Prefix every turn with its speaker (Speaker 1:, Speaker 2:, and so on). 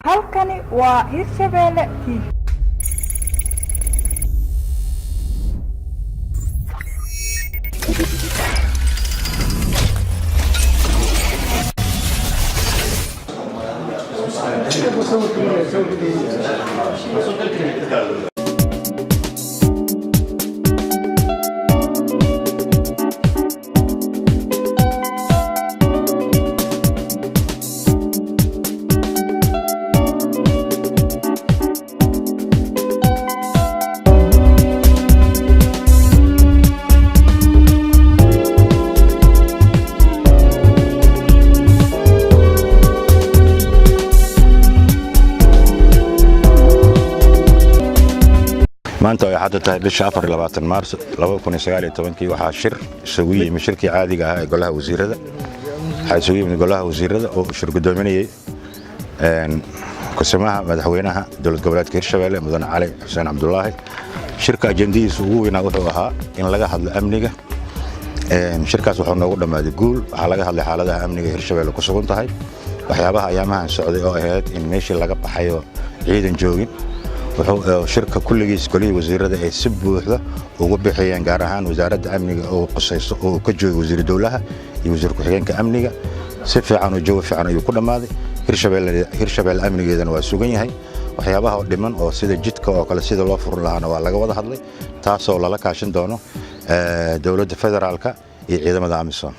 Speaker 1: halkani waa Hirshabelle TV.
Speaker 2: maanta ay hadda tahay bisha 24 Maarso 2019 waxaa shir isugu yimid shirkii caadiga ah ee golaha wasiirada oo shir gudoominayay kusamaha madaxweynaha dowlad goboleedka Hirshabelle Mudane Cali Xuseen Cabdullaahi shirka ajendihiisa ugu weyn wuxuu ahaa in laga hadlo amniga shirkaas wuxuu noogu dhamaaday guul waxa laga hadlay xaaladaha amniga Hirshabelle ku sugan tahay waxyaabaha ayaamahan socday oo ahayd in meeshii laga baxayo ciidan joogin wuxuu shirka kulligiis golihii wasiirada ay si buuxda ugu bixiyeen gaar ahaan wasaaradda amniga oo qosayso oo ka jooga wasiir dawlaha iyo wasiir ku-xigeenka amniga si fiican oo jawi fiican ayuu ku dhamaaday Hirshabelle amnigeedana waa sugan yahay waxyaabaha oo dhiman oo sida jidka oo kale sida loo furin lahaana waa laga wada hadlay taasoo lala kaashan doono dawladda federaalka iyo ciidamada AMISOM